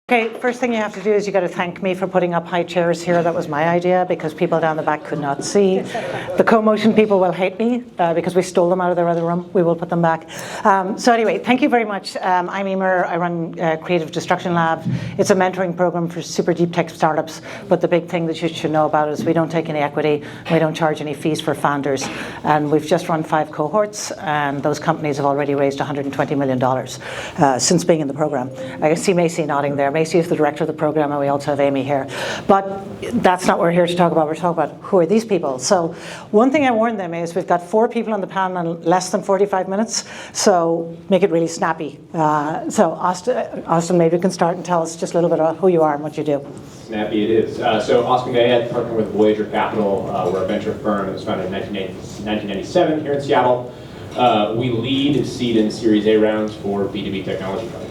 Okay, first thing you have to do is you got to thank me for putting up high chairs here. That was my idea because people down the back could not see. The co-motion people will hate me because we stole them out of their other room. We will put them back. So anyway, thank you very much. I'm Emer. I run Creative Destruction Lab. It's a mentoring program for super deep tech startups. But the big thing that you should know about is we don't take any equity. We don't charge any fees for founders. And we've just run 5 cohorts, and those companies have already raised $120 million since being in the program. I see Macy nodding there. Macy is the director of the program, and we also have Amy here. But that's not what we're here to talk about. We're talking about who are these people. So one thing I warned them is we've got 4 people on the panel in less than 45 minutes, so make it really snappy. So Austin, maybe you can start and tell us just a little bit about who you are and what you do. Snappy it is. So Austin Gayed, partner with Voyager Capital. We're a venture firm that was founded in 1997 here in Seattle. We lead seed and Series A rounds for B2B technology companies.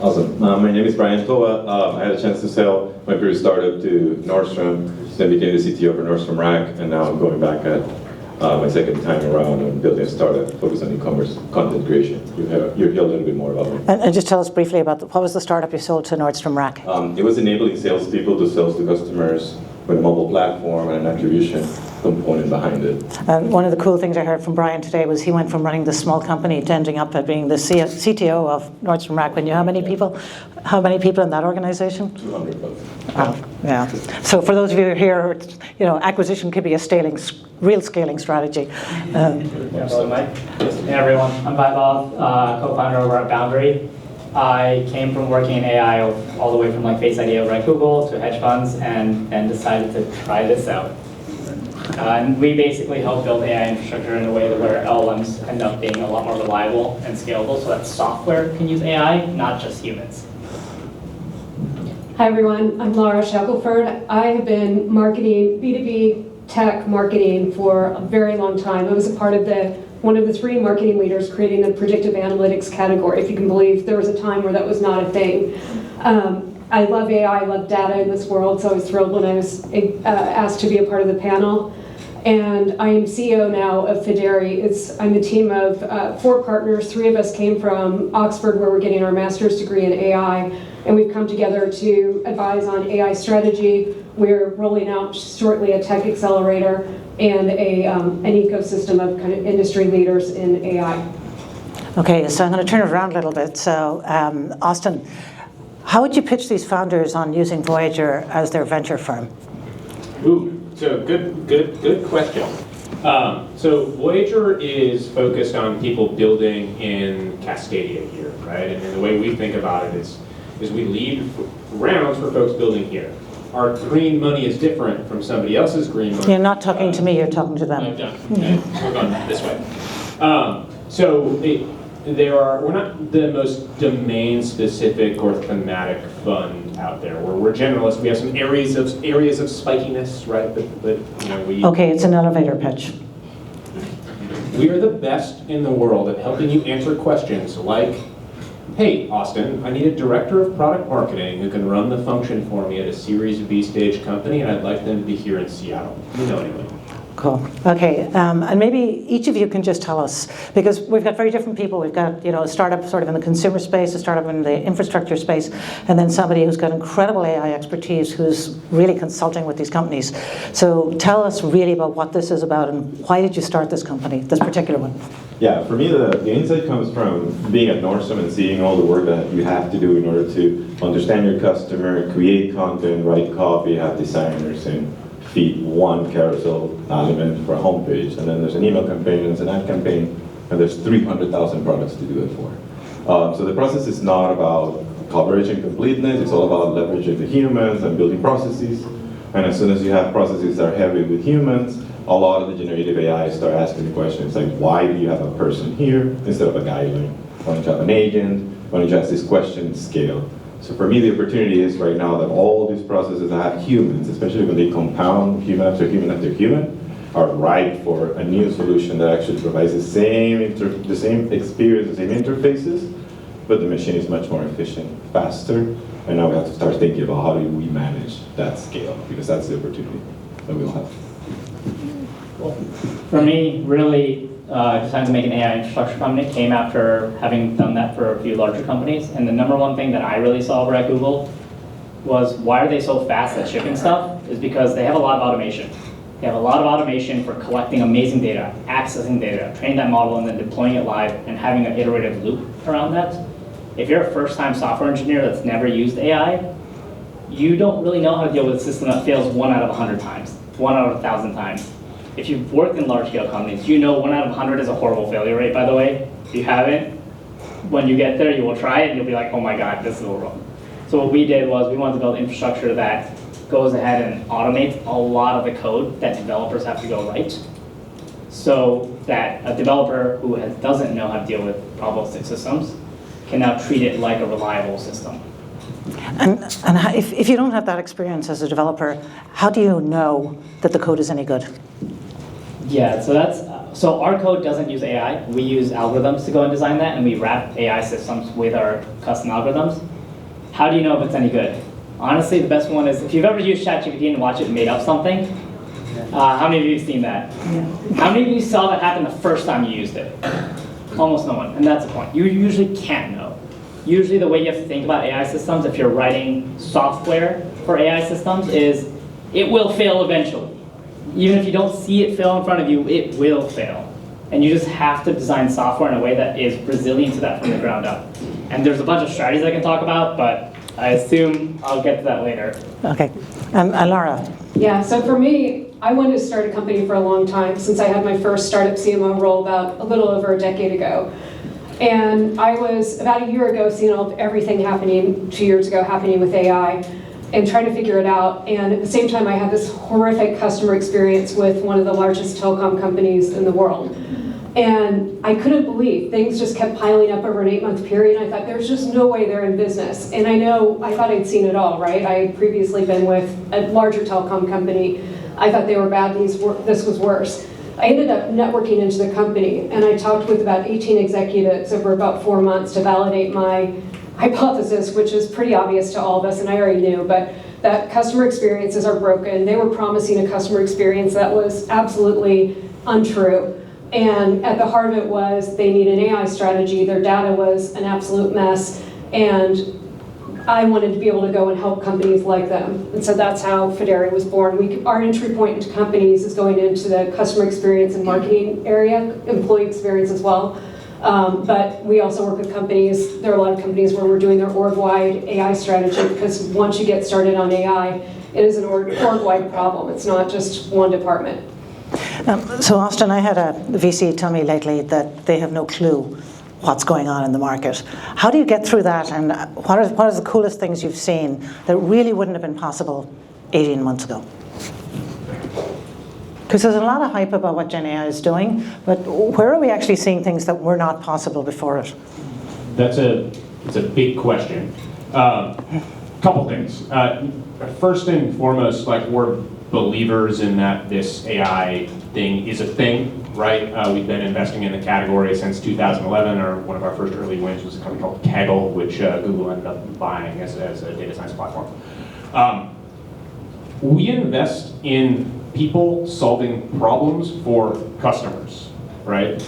Awesome. My name is Brian Toa. I had a chance to sell my previous startup to Nordstrom, then became the CTO for Nordstrom Rack, and now I'm going back at my second time around and building a startup focused on e-commerce content creation. You'll hear a little bit more about me. And just tell us briefly about what was the startup you sold to Nordstrom Rack? It was enabling salespeople to sell to customers with a mobile platform and an attribution component behind it. And one of the cool things I heard from Brian today was he went from running this small company to ending up at being the CTO of Nordstrom Rack. When you how many people in that organization? 200 folks. Oh, yeah. So for those of you here, acquisition could be a real scaling strategy. Hey everyone, I'm Vaibhav, co-founder over at Boundary. I came from working in AI all the way from Face ID over at Google to hedge funds and decided to try this out. And we basically help build AI infrastructure in a way that where LLMs end up being a lot more reliable and scalable so that software can use AI, not just humans. Hi everyone, I'm Laura Shackelford. I have been marketing B2B tech marketing for a very long time. I was a part of one of the 3 marketing leaders creating the predictive analytics category. If you can believe there was a time where that was not a thing. I love AI, I love data in this world, so I was thrilled when I was asked to be a part of the panel. And I am CEO now of Fideri. I'm a team of 4 partners. 3 of us came from Oxford, where we're getting our master's degree in AI, and we've come together to advise on AI strategy. We're rolling out shortly a tech accelerator and an ecosystem of kind of industry leaders in AI. Okay, so I'm going to turn it around a little bit. So Austin, how would you pitch these founders on using Voyager as their venture firm? Ooh, so good question. So Voyager is focused on people building in Cascadia here, right? And the way we think about it is we lead rounds for folks building here. Our green money is different from somebody else's green money. You're not talking to me, you're talking to them. I'm done. Okay, we're going this way. We're not the most domain-specific or thematic fund out there. We're generalists. We have some areas of spikiness, right? But we. Okay, it's an elevator pitch. We are the best in the world at helping you answer questions like, hey, Austin, I need a director of product marketing who can run the function for me at a Series B stage company, and I'd like them to be here in Seattle. You know anyway. Cool. Okay, and maybe each of you can just tell us, because we've got very different people. We've got a startup sort of in the consumer space, a startup in the infrastructure space, and then somebody who's got incredible AI expertise who's really consulting with these companies. So tell us really about what this is about and why did you start this company, this particular one? Yeah, for me, the insight comes from being at Nordstrom and seeing all the work that you have to do in order to understand your customer, create content, write copy, have designers, and feed one carousel element for a homepage. And then there's an email campaign, and there's an ad campaign, and there's 300,000 products to do it for. So the process is not about coverage and completeness, it's all about leveraging the humans and building processes. And as soon as you have processes that are heavy with humans, a lot of the generative AI start asking the questions like, why do you have a person here instead of a guideline? Why don't you have an agent? Why don't you ask this question at scale? So for me, the opportunity is right now that all these processes that have humans, especially when they compound human after human after human, are ripe for a new solution that actually provides the same experience, the same interfaces, but the machine is much more efficient, faster, and now we have to start thinking about how do we manage that scale, because that's the opportunity that we'll have. Well, for me, really, decided to make an AI infrastructure company came after having done that for a few larger companies. And the number one thing that I really saw over at Google was why are they so fast at shipping stuff is because they have a lot of automation. They have a lot of automation for collecting amazing data, accessing data, training that model, and then deploying it live and having an iterative loop around that. If you're a first-time software engineer that's never used AI, you don't really know how to deal with a system that fails 1 out of 100 times, 1 out of 1,000 times. If you've worked in large-scale companies, you know 1 out of 100 is a horrible failure rate, by the way. If you haven't, when you get there, you will try it, and you'll be like, oh my God, this is all wrong. So what we did was we wanted to build infrastructure that goes ahead and automates a lot of the code that developers have to go write, so that a developer who doesn't know how to deal with probabilistic systems can now treat it like a reliable system. And if you don't have that experience as a developer, how do you know that the code is any good? Yeah, so our code doesn't use AI. We use algorithms to go and design that, and we wrap AI systems with our custom algorithms. How do you know if it's any good? Honestly, the best one is if you've ever used ChatGPT and watched it made up something. How many of you have seen that? Yeah. How many of you saw that happen the first time you used it? Almost no one, and that's the point. You usually can't know. Usually the way you have to think about AI systems, if you're writing software for AI systems, is it will fail eventually. Even if you don't see it fail in front of you, it will fail. And you just have to design software in a way that is resilient to that from the ground up. And there's a bunch of strategies I can talk about, but I assume I'll get to that later. Okay. Laura. Yeah, so for me, I wanted to start a company for a long time since I had my first startup CMO role about a little over a decade ago. And I was, about a year ago, seeing everything happening, 2 years ago, happening with AI, and trying to figure it out. And at the same time, I had this horrific customer experience with one of the largest telecom companies in the world. And I couldn't believe things just kept piling up over an 8-month period. I thought, there's just no way they're in business. And I thought I'd seen it all, right? I had previously been with a larger telecom company. I thought they were bad, this was worse. I ended up networking into the company, and I talked with about 18 executives over about 4 months to validate my hypothesis, which is pretty obvious to all of us, and I already knew, but that customer experiences are broken. They were promising a customer experience that was absolutely untrue. And at the heart of it was they need an AI strategy. Their data was an absolute mess, and I wanted to be able to go and help companies like them. And so that's how Fideri was born. Our entry point into companies is going into the customer experience and marketing area, employee experience as well. But we also work with companies. There are a lot of companies where we're doing their org-wide AI strategy, because once you get started on AI, it is an org-wide problem. It's not just one department. So Austin, I had a VC tell me lately that they have no clue what's going on in the market. How do you get through that, and what are the coolest things you've seen that really wouldn't have been possible 18 months ago? Because there's a lot of hype about what Gen AI is doing, but where are we actually seeing things that were not possible before it? It's a big question. Couple things. First and foremost, we're believers in that this AI thing is a thing. Right, we've been investing in the category since 2011. One of our first early wins was a company called Kaggle, which Google ended up buying as a data science platform. We invest in people solving problems for customers, right?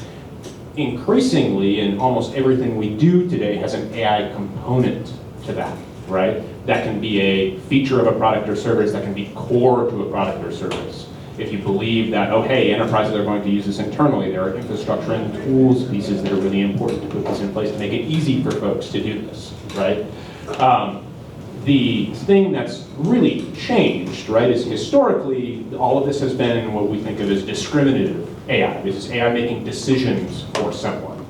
Increasingly, in almost everything we do today has an AI component to that, right? That can be a feature of a product or service, that can be core to a product or service. If you believe that, oh hey, enterprises are going to use this internally, there are infrastructure and tools pieces that are really important to put this in place to make it easy for folks to do this, right? The thing that's really changed, right, is historically, all of this has been what we think of as discriminative AI. This is AI making decisions for someone.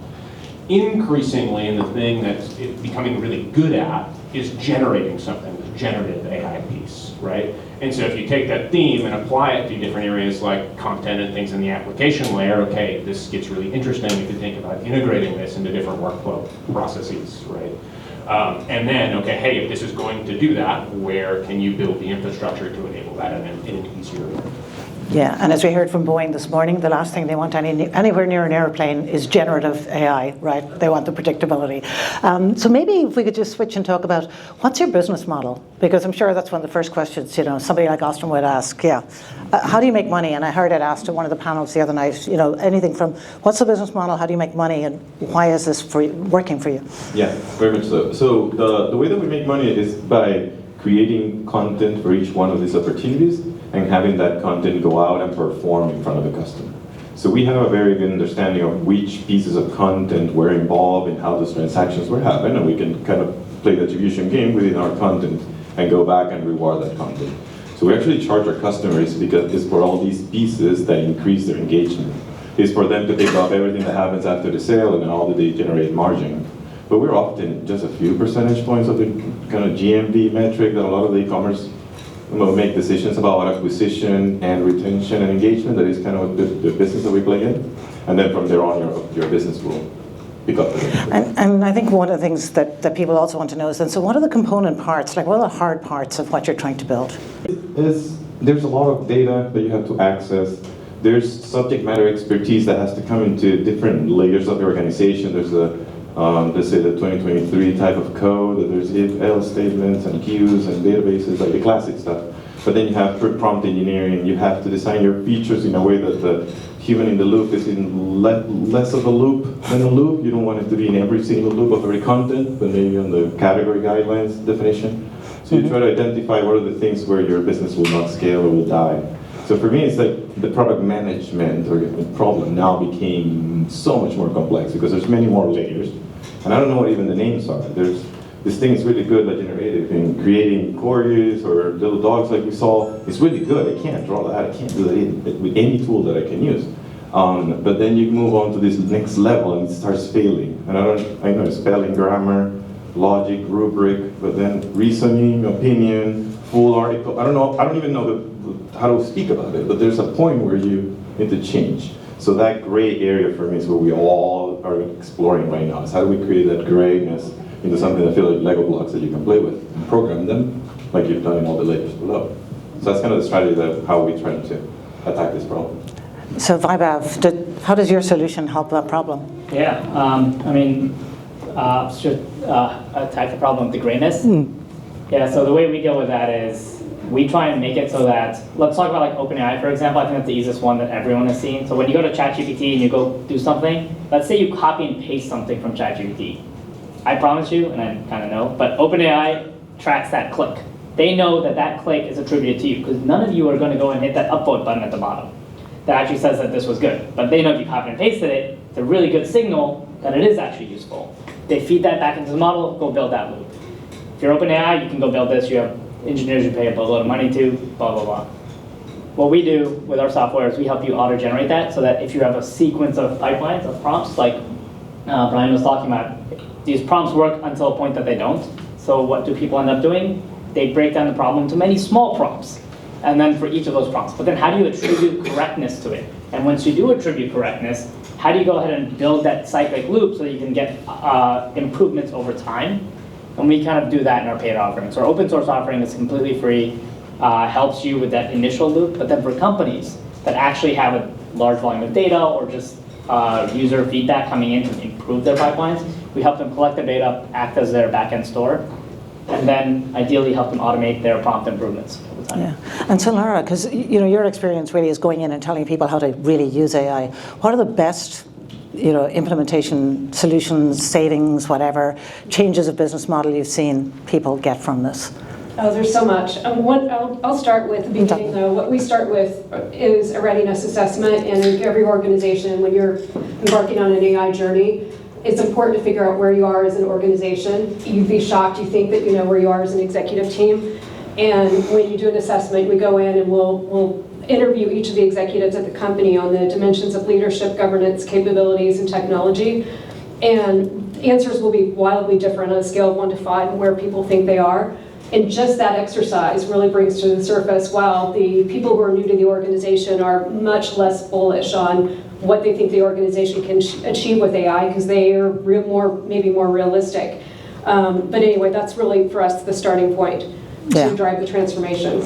Increasingly, and the thing that's becoming really good at is generating something, the generative AI piece, right? And so if you take that theme and apply it to different areas like content and things in the application layer, okay, this gets really interesting if you think about integrating this into different workflow processes, right? And then, okay, hey, if this is going to do that, where can you build the infrastructure to enable that in an easier way? Yeah, and as we heard from Boeing this morning, the last thing they want anywhere near an airplane is generative AI, right? They want the predictability. So maybe if we could just switch and talk about what's your business model? Because I'm sure that's one of the first questions, somebody like Austin would ask, how do you make money? And I heard it asked at one of the panels the other night, anything from what's the business model, how do you make money, and why is this working for you? Yeah, very much so. So the way that we make money is by creating content for each one of these opportunities and having that content go out and perform in front of the customer. So we have a very good understanding of which pieces of content were involved and how those transactions were happening, and we can kind of play the attribution game within our content and go back and reward that content. So we actually charge our customers because it's for all these pieces that increase their engagement. It's for them to pick up everything that happens after the sale and all that they generate margin. But we're often just a few percentage points of the kind of GMV metric that a lot of the e-commerce make decisions about acquisition and retention and engagement. That is kind of the business that we play in. And then from there on, your business will pick up. And I think one of the things that people also want to know is, so what are the component parts? Like, what are the hard parts of what you're trying to build? There's a lot of data that you have to access. There's subject matter expertise that has to come into different layers of the organization. There's let's say the 2023 type of code, that there's if-else statements and queues and databases, like the classic stuff. But then you have prompt engineering. You have to design your features in a way that the human in the loop is in less of a loop than a loop. You don't want it to be in every single loop of every content, but maybe on the category guidelines definition. So you try to identify what are the things where your business will not scale or will die. So for me, it's like the product management or the problem now became so much more complex because there's many more layers. And I don't know what even the names are. This thing is really good, like generative, in creating corgis or little dogs like we saw. It's really good. I can't draw that. I can't do that with any tool that I can use. But then you move on to this next level and it starts failing. And I know spelling, grammar, logic, rubric, but then reasoning, opinion, full article. I don't even know how to speak about it, but there's a point where you need to change. So that gray area for me is where we all are exploring right now. Is how do we create that grayness into something that feels like Lego blocks that you can play with and program them like you've done in all the layers below. So that's kind of the strategy of how we try to attack this problem. So Vaibhav, how does your solution help that problem? Yeah, should attack the problem with the grayness. Yeah, so the way we deal with that is we try and make it so that, let's talk about like OpenAI, for example. I think that's the easiest one that everyone has seen. So when you go to ChatGPT and you go do something, let's say you copy and paste something from ChatGPT. I promise you, and I kind of know, but OpenAI tracks that click. They know that that click is attributed to you because none of you are going to go and hit that upvote button at the bottom that actually says that this was good. But they know if you copy and pasted it, it's a really good signal that it is actually useful. They feed that back into the model, go build that loop. If you're OpenAI, you can go build this. You have engineers you pay a boatload of money to, blah, blah, blah. What we do with our software is we help you auto-generate that so that if you have a sequence of pipelines, of prompts, like Brian was talking about, these prompts work until a point that they don't. So what do people end up doing? They break down the problem into many small prompts, and then for each of those prompts. But then how do you attribute correctness to it? And once you do attribute correctness, how do you go ahead and build that cyclic loop so that you can get improvements over time? And we kind of do that in our paid offering. So our open source offering is completely free, helps you with that initial loop. But then for companies that actually have a large volume of data or just user feedback coming in to improve their pipelines, we help them collect the data, act as their backend store, and then ideally help them automate their prompt improvements over time. Yeah, and so Lara, because your experience really is going in and telling people how to really use AI. What are the best implementation solutions, savings, whatever, changes of business model you've seen people get from this? Oh, there's so much. I'll start with the beginning, though. What we start with is a readiness assessment, and in every organization, when you're embarking on an AI journey, it's important to figure out where you are as an organization. You'd be shocked, you think that you know where you are as an executive team, and when you do an assessment, we go in and we'll interview each of the executives at the company on the dimensions of leadership, governance, capabilities, and technology. And answers will be wildly different on a scale of 1 to 5 where people think they are. And just that exercise really brings to the surface, wow, the people who are new to the organization are much less bullish on what they think the organization can achieve with AI because they are maybe more realistic. But anyway, that's really, for us, the starting point. Yeah. to drive the transformation.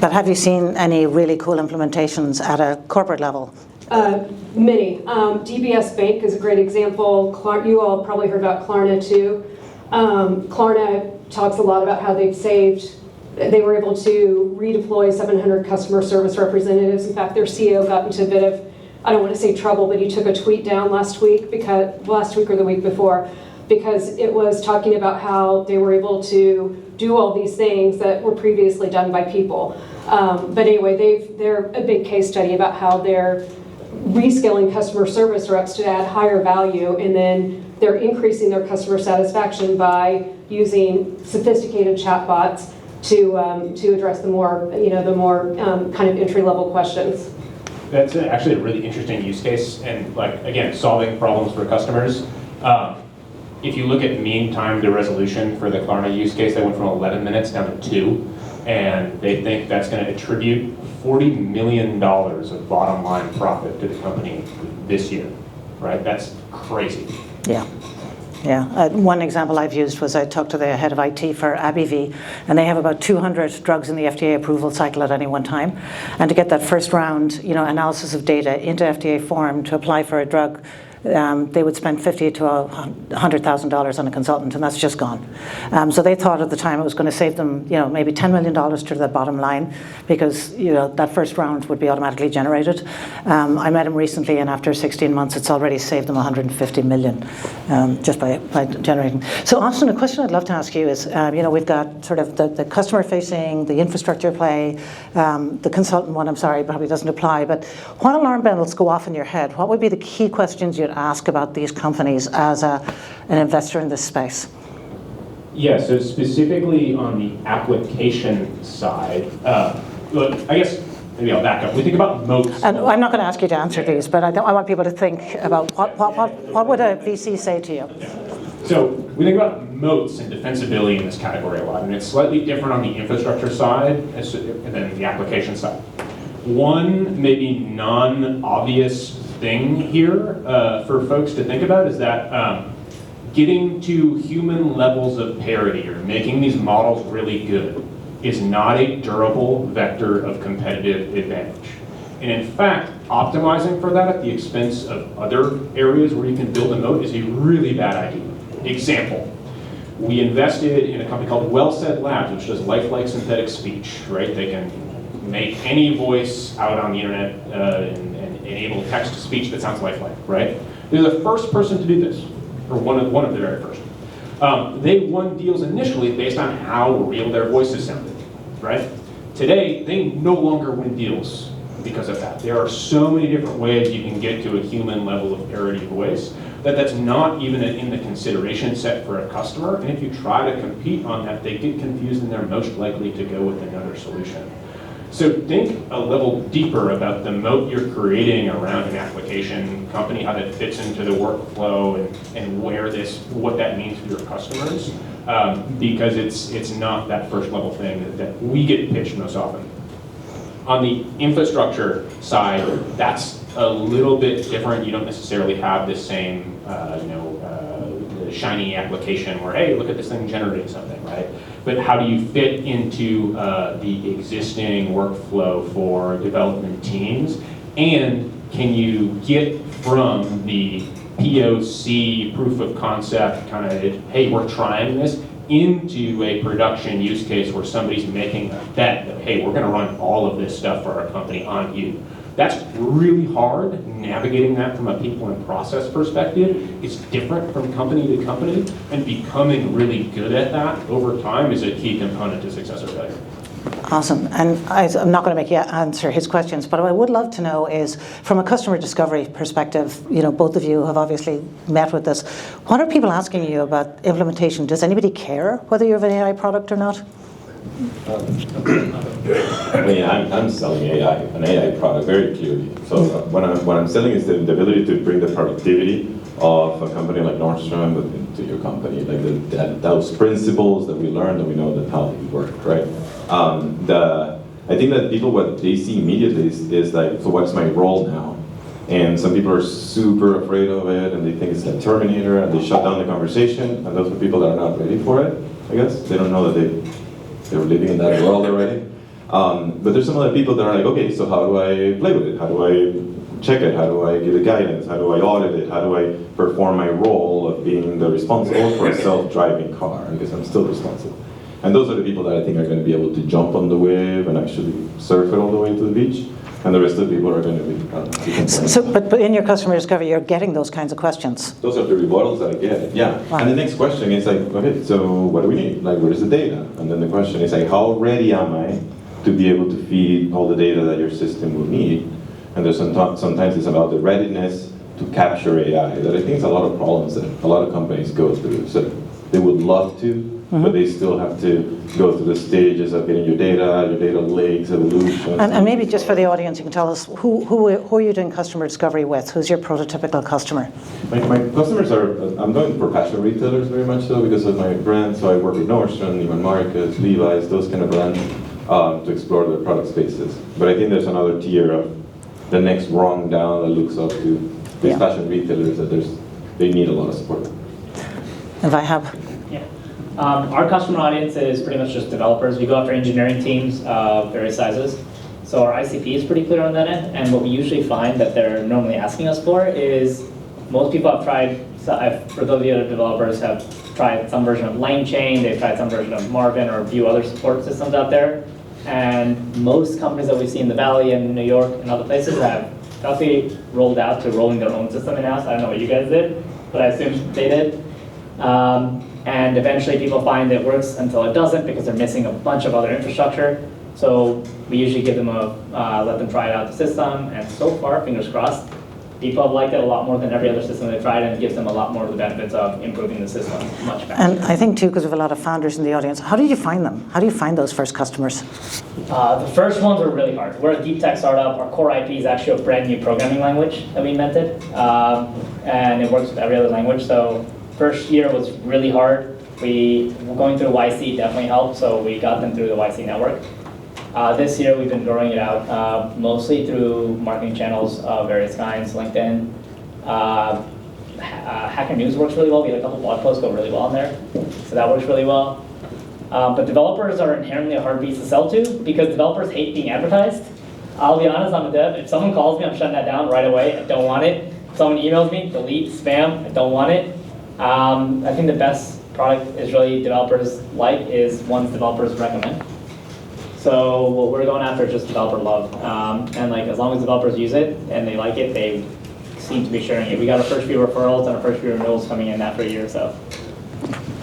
But have you seen any really cool implementations at a corporate level? Many. DBS Bank is a great example. You all probably heard about Klarna too. Klarna talks a lot about how they were able to redeploy 700 customer service representatives. In fact, their CEO got into a bit of, I don't want to say trouble, but he took a tweet down last week or the week before, because it was talking about how they were able to do all these things that were previously done by people. But anyway, they're a big case study about how they're reskilling customer service reps to add higher value, and then they're increasing their customer satisfaction by using sophisticated chatbots to address the more kind of entry-level questions. That's actually a really interesting use case, and again, solving problems for customers. If you look at mean time to resolution for the Klarna use case, they went from 11 minutes down to 2, and they think that's going to attribute $40 million of bottom line profit to the company this year, right? That's crazy. Yeah. Yeah, one example I've used was I talked to the head of IT for AbbVie, and they have about 200 drugs in the FDA approval cycle at any one time. And to get that first round, analysis of data into FDA form to apply for a drug, they would spend $50,000 to $100,000 on a consultant, and that's just gone. So they thought at the time it was going to save them, maybe $10 million to the bottom line, because that first round would be automatically generated. I met him recently, and after 16 months, it's already saved them $150 million just by generating. So Austin, a question I'd love to ask you is, we've got sort of the customer-facing, the infrastructure play, the consultant one. I'm sorry, probably doesn't apply. But what alarm bells go off in your head? What would be the key questions you'd ask about these companies as an investor in this space? Yeah, so specifically on the application side, look, I guess maybe I'll back up. We think about moats. And I'm not going to ask you to answer these, but I want people to think about what would a VC say to you? So we think about moats and defensibility in this category a lot, and it's slightly different on the infrastructure side than the application side. One maybe non-obvious thing here for folks to think about is that getting to human levels of parity or making these models really good is not a durable vector of competitive advantage. And in fact, optimizing for that at the expense of other areas where you can build a moat is a really bad idea. Example, we invested in a company called WellSaid Labs, which does lifelike synthetic speech, right? They can make any voice out on the internet and enable text-to-speech that sounds lifelike, right? They're the first person to do this, or one of the very first. They won deals initially based on how real their voices sounded, right? Today, they no longer win deals because of that. There are so many different ways you can get to a human level of parity voice that's not even in the consideration set for a customer. And if you try to compete on that, they get confused and they're most likely to go with another solution. So think a level deeper about the moat you're creating around an application company, how that fits into the workflow, and what that means for your customers, because it's not that first level thing that we get pitched most often. On the infrastructure side, that's a little bit different. You don't necessarily have the same, the shiny application where, hey, look at this thing generating something, right? But how do you fit into the existing workflow for development teams? And can you get from the POC, proof of concept, kind of, hey, we're trying this, into a production use case where somebody's making a bet that, hey, we're going to run all of this stuff for our company on you. That's really hard, navigating that from a people and process perspective. It's different from company to company, and becoming really good at that over time is a key component to success or failure. Awesome. And I'm not going to make you answer his questions, but what I would love to know is, from a customer discovery perspective, both of you have obviously met with this. What are people asking you about implementation? Does anybody care whether you have an AI product or not? I'm selling an AI product very clearly. So what I'm selling is the ability to bring the productivity of a company like Nordstrom into your company, like those principles that we learned and we know that how they work, right? I think that people, what they see immediately is like, so what's my role now? And some people are super afraid of it, and they think it's like Terminator, and they shut down the conversation. And those are people that are not ready for it, I guess. They don't know that they're living in that world already. But there's some other people that are like, okay, so how do I play with it? How do I check it? How do I give it guidance? How do I audit it? How do I perform my role of being the responsible for a self-driving car? Because I'm still responsible. And those are the people that I think are going to be able to jump on the wave and actually surf it all the way to the beach. And the rest of the people are going to be... But in your customer discovery, you're getting those kinds of questions. Those are the rebuttals that I get, yeah. Wow. And the next question is like, okay, so what do we need? Like, where's the data? And then the question is like, how ready am I to be able to feed all the data that your system will need? And there's sometimes it's about the readiness to capture AI. That I think is a lot of problems that a lot of companies go through. So they would love to, but they still have to go through the stages of getting your data lakes, evolution. And maybe just for the audience, you can tell us who are you doing customer discovery with? Who's your prototypical customer? My customers are, I'm going for fashion retailers very much so because of my brand. So I work with Nordstrom, Neiman Marcus, Levi's, those kind of brands to explore their product spaces. But I think there's another tier of the next rung down that looks up to these fashion retailers that they need a lot of support. If I have. Yeah. Our customer audience is pretty much just developers. We go after engineering teams of various sizes. So our ICP is pretty clear on that end. And what we usually find that they're normally asking us for is most people have tried, for those of you other developers have tried some version of LangChain, they've tried some version of Marvin or a few other support systems out there. And most companies that we see in the Valley and New York and other places have healthy rolled out to rolling their own system in-house. I don't know what you guys did, but I assume they did. And eventually people find it works until it doesn't because they're missing a bunch of other infrastructure. So we usually give them let them try it out the system, and so far, fingers crossed, people have liked it a lot more than every other system they've tried, and it gives them a lot more of the benefits of improving the system much faster. And I think too, because we have a lot of founders in the audience, how did you find them? How do you find those first customers? The first ones were really hard. We're a deep tech startup. Our core IP is actually a brand new programming language that we invented, and it works with every other language. So first year was really hard. Going through YC definitely helped, so we got them through the YC network. This year we've been growing it out mostly through marketing channels of various kinds, LinkedIn. Hacker News works really well. We had a couple blog posts go really well on there, so that works really well. But developers are inherently a hard beast to sell to because developers hate being advertised. I'll be honest, I'm a dev. If someone calls me, I'm shutting that down right away. I don't want it. If someone emails me, delete, spam, I don't want it. I think the best product is really developers like is ones developers recommend. So what we're going after is just developer love. And like as long as developers use it and they like it, they seem to be sharing it. We got our first few referrals and our first few renewals coming in after a year or so.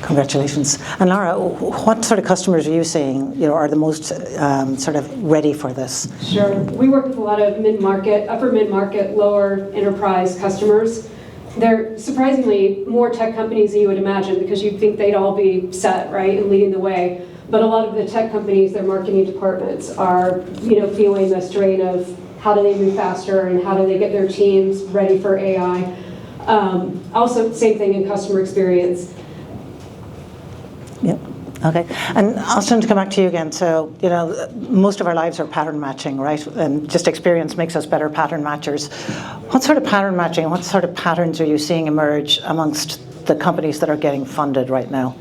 Congratulations. And Laura, what sort of customers are you seeing are the most sort of ready for this? Sure. We work with a lot of mid-market, upper mid-market, lower enterprise customers. They're surprisingly more tech companies than you would imagine because you'd think they'd all be set, right, and leading the way. But a lot of the tech companies, their marketing departments are, feeling the strain of how do they move faster and how do they get their teams ready for AI. Also, same thing in customer experience. Yep. Okay. And Austin, to come back to you again. So, most of our lives are pattern matching, right? And just experience makes us better pattern matchers. What sort of pattern matching, what sort of patterns are you seeing emerge amongst the companies that are getting funded right now?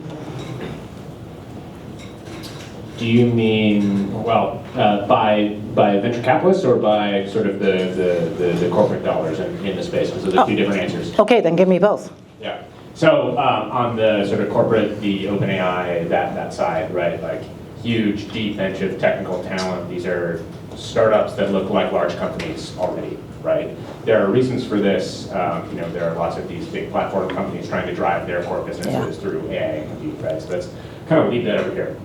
Do you mean, by venture capitalists or by sort of the corporate dollars in the space? Those are the two different answers. Okay, then give me both. Yeah. So on the sort of corporate, the OpenAI, that side, right? Like huge, deep bench of technical talent. These are startups that look like large companies already, right? There are reasons for this. There are lots of these big platform companies trying to drive their core businesses through AI and compute, right? So that's kind of leave that over here.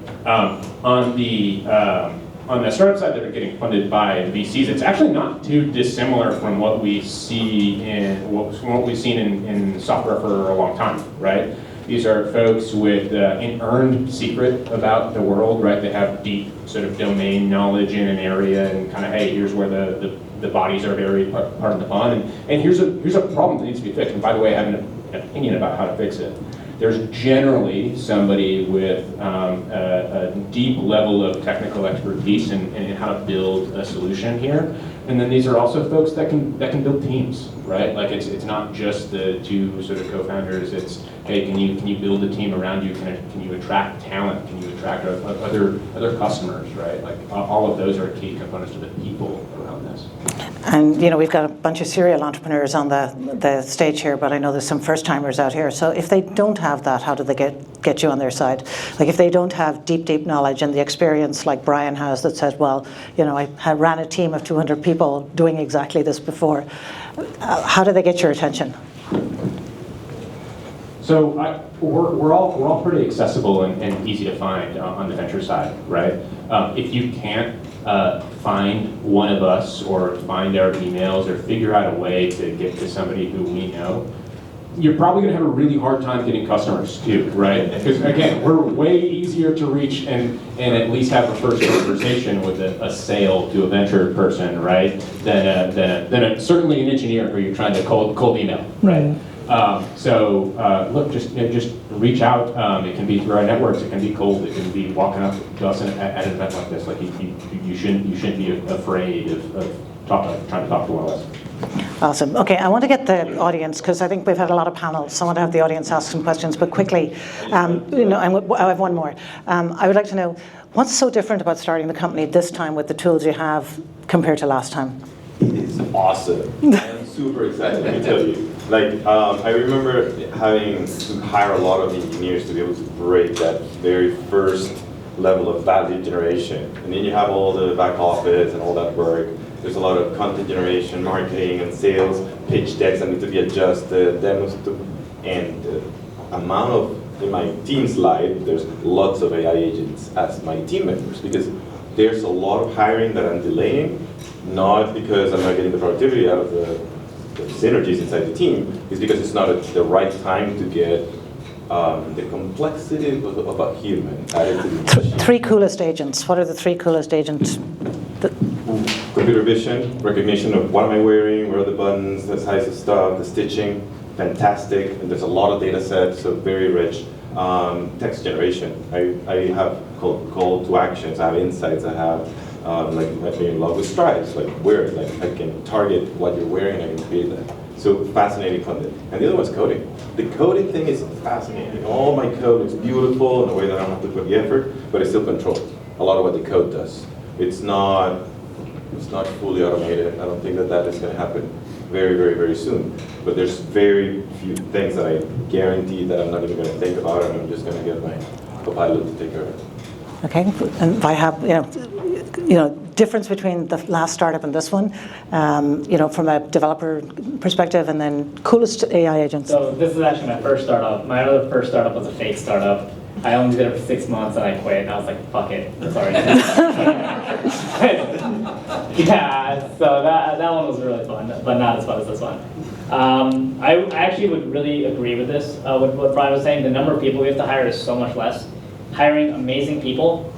On the startup side that are getting funded by VCs, it's actually not too dissimilar from what we see what we've seen in software for a long time, right? These are folks with an earned secret about the world, right? They have deep sort of domain knowledge in an area and kind of, hey, here's where the bodies are very part of the pond, and here's a problem that needs to be fixed. And by the way, I have an opinion about how to fix it. there's generally somebody with a deep level of technical expertise in how to build a solution here. And then these are also folks that can build teams, right? Like it's not just the two sort of co-founders. It's, hey, can you build a team around you? Can you attract talent? Can you attract other customers, right? Like all of those are key components to the people around this. And we've got a bunch of serial entrepreneurs on the stage here, but I know there's some first-timers out here. So if they don't have that, how do they get you on their side? Like if they don't have deep knowledge and the experience like Brian has that says, well, I ran a team of 200 people doing exactly this before, how do they get your attention? So we're all pretty accessible and easy to find on the venture side, right? If you can't find one of us or find our emails or figure out a way to get to somebody who we know, you're probably going to have a really hard time getting customers too, right? Because again, we're way easier to reach and at least have a first conversation with a sale to a venture person, right? Than certainly an engineer who you're trying to cold email, right? Look, just reach out. It can be through our networks. It can be cold. It can be walking up to us at an event like this. Like you shouldn't be afraid of trying to talk to one of us. Awesome. Okay, I want to get the audience, because I think we've had a lot of panels, so I want to have the audience ask some questions, but quickly, I have one more. I would like to know, what's so different about starting the company this time with the tools you have compared to last time? It's awesome. I'm super excited, let me tell you. I remember having to hire a lot of engineers to be able to break that very first level of value generation. And then you have all the back office and all that work. There's a lot of content generation, marketing, and sales, pitch decks that need to be adjusted, demos, and the amount of, in my team's life, there's lots of AI agents as my team members, because there's a lot of hiring that I'm delaying, not because I'm not getting the productivity out of the synergies inside the team, it's because it's not the right time to get the complexity of a human added to the machine. Three coolest agents. What are the three coolest agents? Computer vision, recognition of what am I wearing, where are the buttons, the size of stuff, the stitching, fantastic. And there's a lot of data sets, so very rich. Text generation. I have call to actions, I have insights, I have like being in love with stripes, like where, like I can target what you're wearing and I can create that. So fascinating content. And the other one's coding. The coding thing is fascinating. All my code is beautiful in a way that I don't have to put the effort, but I still control a lot of what the code does. It's not fully automated. I don't think that is going to happen very soon. But there's very few things that I guarantee that I'm not even going to think about, and I'm just going to get my Copilot to take care of it. Okay, and if I have, difference between the last startup and this one, from a developer perspective, and then coolest AI agents. So this is actually my first startup. My other first startup was a fake startup. I only did it for 6 months and I quit, and I was like, fuck it, sorry. Yeah, so that one was really fun, but not as fun as this one. I actually would really agree with this, with what Brian was saying. The number of people we have to hire is so much less. Hiring amazing people,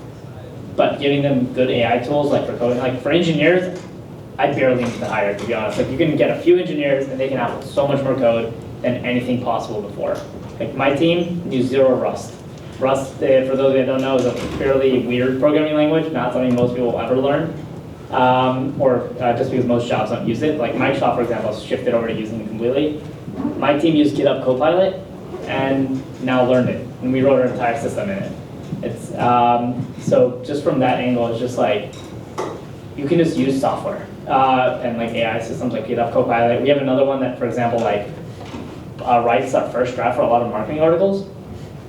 but giving them good AI tools, like for coding, like for engineers, I barely need to hire, to be honest. Like you can get a few engineers and they can output so much more code than anything possible before. Like my team used zero Rust. Rust, for those that don't know, is a fairly weird programming language, not something most people will ever learn, just because most shops don't use it. Like my shop, for example, has shifted over to using it completely. My team used GitHub Copilot and now learned it, and we wrote our entire system in it. It's so just from that angle, it's just like you can just use software and like AI systems like GitHub Copilot. We have another one that, for example, writes our first draft for a lot of marketing articles.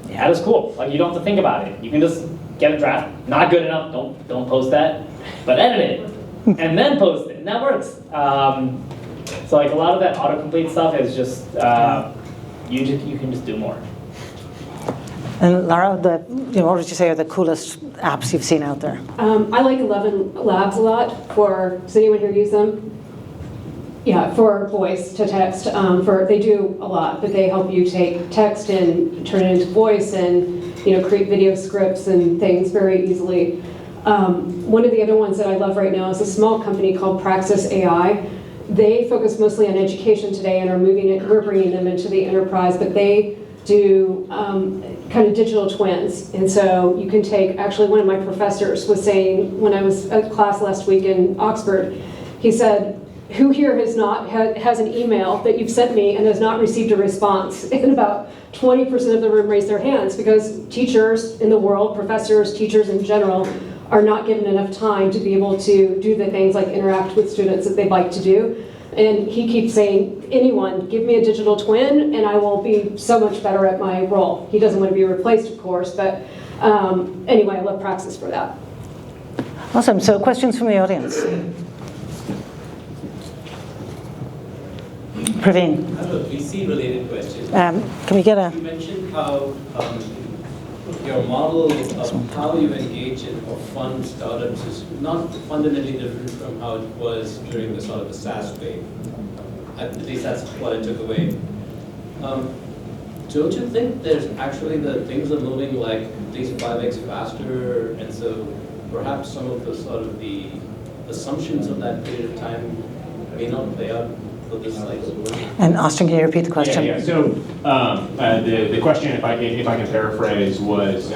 Yeah, that is cool. Like you don't have to think about it. You can just get a draft. Not good enough. Don't post that. But edit it and then post it, and that works. So like a lot of that autocomplete stuff is just you can just do more. And Lara, what would you say are the coolest apps you've seen out there? I like 11 Labs a lot. Does anyone here use them? Yeah, for voice to text. They do a lot, but they help you take text and turn it into voice, and create video scripts and things very easily. One of the other ones that I love right now is a small company called Praxis AI. They focus mostly on education today and we're bringing them into the enterprise, but they do kind of digital twins. And so you can take, actually one of my professors was saying, when I was at class last week in Oxford, he said, who here has an email that you've sent me and has not received a response? And about 20% of the room raised their hands, because teachers in the world, professors, teachers in general, are not given enough time to be able to do the things like interact with students that they'd like to do. And he keeps saying, anyone, give me a digital twin and I will be so much better at my role. He doesn't want to be replaced, of course, but anyway, I love Praxis for that. Awesome. So questions from the audience? Praveen, I have a VC-related question. can we get a... You mentioned how your model of how you engage in or fund startups is not fundamentally different from how it was during the sort of the SaaS wave. At least that's what I took away. Don't you think there's actually the things are moving like at least 5x faster, and so perhaps some of the sort of the assumptions of that period of time may not play out for this cycle? And Austin, can you repeat the question? Yeah. So the question, if I can paraphrase, was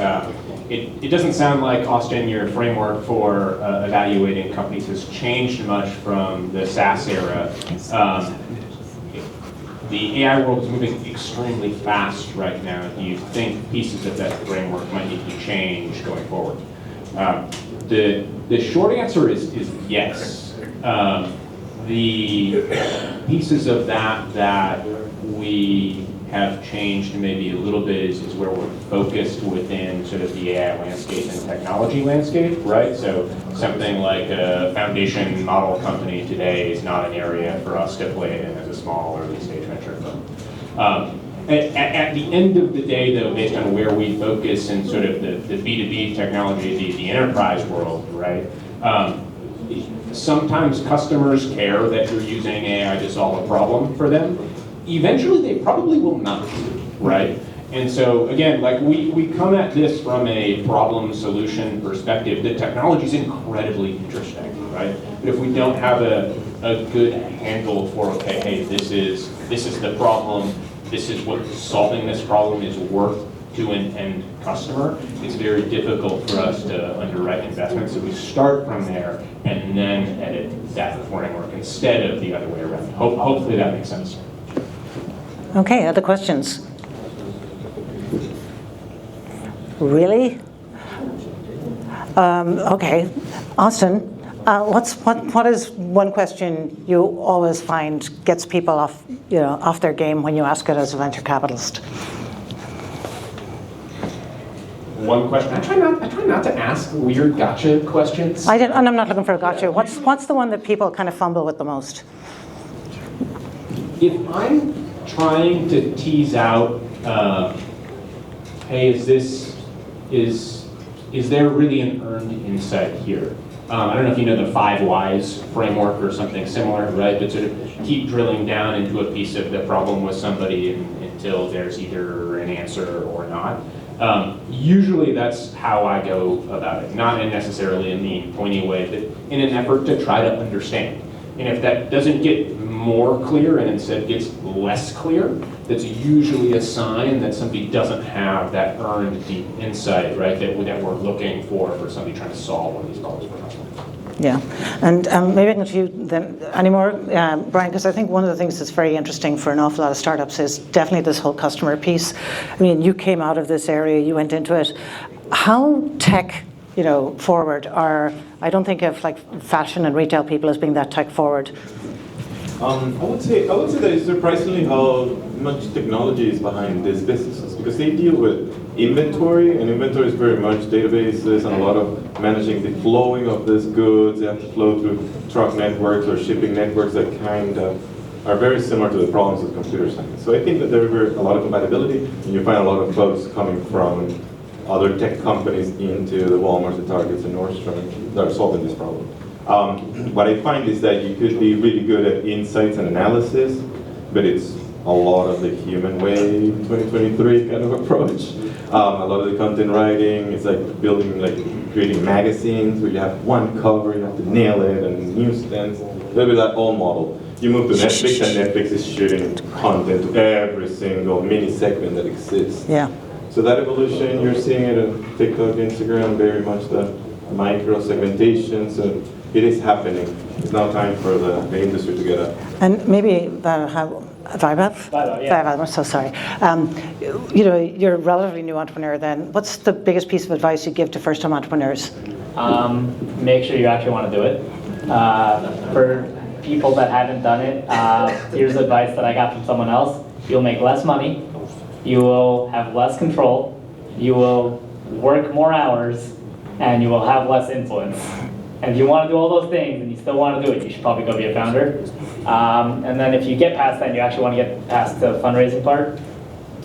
it doesn't sound like, Austin, your framework for evaluating companies has changed much from the SaaS era. The AI world is moving extremely fast right now. Do you think pieces of that framework might need to change going forward? The short answer is yes. The pieces of that we have changed maybe a little bit is where we're focused within sort of the AI landscape and technology landscape, right? So something like a foundation model company today is not an area for us to play in as a small early stage venture firm. At the end of the day, though, based on where we focus in sort of the B2B technology, the enterprise world, right? Sometimes customers care that you're using AI to solve a problem for them. Eventually, they probably will not, right? And so, again, like we come at this from a problem solution perspective. The technology is incredibly interesting, right? But if we don't have a good handle for, okay, hey, this is the problem, this is what solving this problem is worth to an end customer, it's very difficult for us to underwrite investments. So we start from there and then edit that framework instead of the other way around. Hopefully that makes sense. Okay, other questions? Really? Okay, Austin, what is one question you always find gets people off their game when you ask it as a venture capitalist? One question. I try not to ask weird gotcha questions. And I'm not looking for a gotcha. What's the one that people kind of fumble with the most? If I'm trying to tease out, hey, is there really an earned insight here? I don't know if you know the 5 whys framework or something similar, right? But sort of keep drilling down into a piece of the problem with somebody until there's either an answer or not. Usually that's how I go about it, not necessarily in the pointy way, but in an effort to try to understand. And if that doesn't get more clear and instead gets less clear, that's usually a sign that somebody doesn't have that earned deep insight, right, that we're looking for somebody trying to solve one of these problems for us. Yeah, and maybe I can to you then anymore, Brian, because I think one of the things that's very interesting for an awful lot of startups is definitely this whole customer piece. I mean, you came out of this area, you went into it. How tech, forward are, I don't think of like fashion and retail people as being that tech forward. I would say that it's surprisingly how much technology is behind these businesses, because they deal with inventory, and inventory is very much databases and a lot of managing the flowing of these goods. They have to flow through truck networks or shipping networks that kind of are very similar to the problems with computer science. So I think that there's a lot of compatibility, and you find a lot of folks coming from other tech companies into the Walmarts, the Targets, and Nordstrom that are solving this problem. What I find is that you could be really good at insights and analysis, but it's a lot of the human way 2023 kind of approach. A lot of the content writing, it's like creating magazines where you have one cover, you have to nail it, and newsstands, a little bit like old model. you move to Netflix, and Netflix is shooting content to every single mini segment that exists. Yeah. So that evolution, you're seeing it on TikTok, Instagram, very much the micro segmentation. So it is happening. It's now time for the industry to get up. And maybe Vaibhav? Vaibhav, yeah. Vaibhav, I'm so sorry. You're a relatively new entrepreneur then. What's the biggest piece of advice you give to first-time entrepreneurs? Make sure you actually want to do it. For people that haven't done it, here's advice that I got from someone else. You'll make less money, you will have less control, you will work more hours, and you will have less influence. And if you want to do all those things and you still want to do it, you should probably go be a founder. And then if you get past that and you actually want to get past the fundraising part,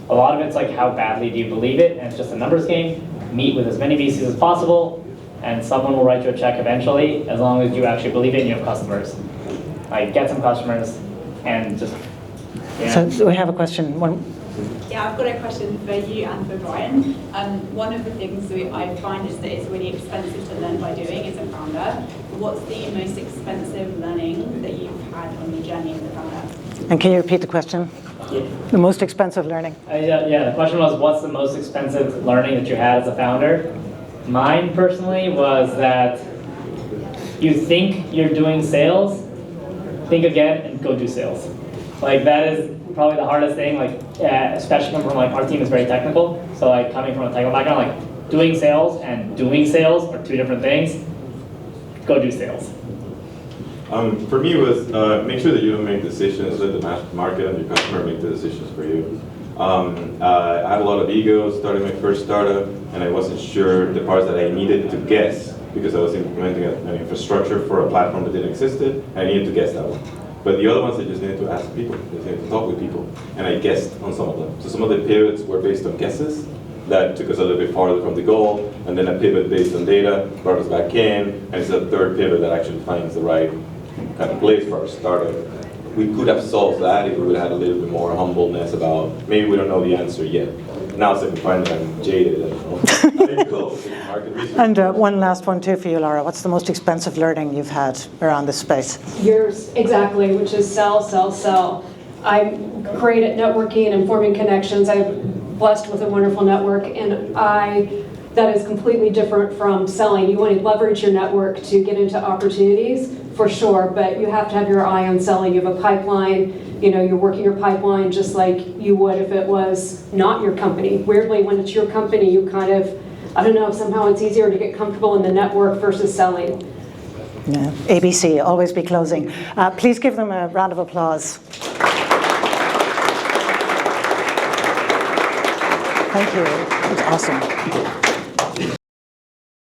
a lot of it's like how badly do you believe it, and it's just a numbers game. Meet with as many VCs as possible, and someone will write you a check eventually, as long as you actually believe it and you have customers. Like, get some customers and just, So we have a question. Yeah, I've got a question for you and for Brian. One of the things that I find is that it's really expensive to learn by doing as a founder. What's the most expensive learning that you've had on your journey as a founder? And can you repeat the question? Yeah. The most expensive learning? The question was, what's the most expensive learning that you had as a founder? Mine personally was that you think you're doing sales, think again and go do sales. Like, that is probably the hardest thing, like, especially coming from, like, our team is very technical, so like coming from a technical background, like doing sales and doing sales are two different things. Go do sales. For me, it was make sure that you don't make decisions, let the market and your customer make the decisions for you. I had a lot of ego starting my first startup, and I wasn't sure the parts that I needed to guess, because I was implementing an infrastructure for a platform that didn't exist, and I needed to guess that one. But the other ones, I just needed to ask people, I just needed to talk with people, and I guessed on some of them. So some of the pivots were based on guesses that took us a little bit farther from the goal, and then a pivot based on data brought us back in, and it's a third pivot that actually finds the right kind of place for our startup. We could have solved that if we would have had a little bit more humbleness about, maybe we don't know the answer yet. Now it's like we find that I'm jaded, I don't know. Market research. And one last one too for you, Laura. What's the most expensive learning you've had around this space? Yours, exactly, which is sell, sell, sell. I'm great at networking and forming connections. I'm blessed with a wonderful network, and that is completely different from selling. You want to leverage your network to get into opportunities, for sure, but you have to have your eye on selling. You have a pipeline, you're working your pipeline just like you would if it was not your company. Weirdly, when it's your company, you kind of, I don't know, somehow it's easier to get comfortable in the network versus selling. Yeah. ABC, always be closing. Please give them a round of applause. Thank you. It's awesome.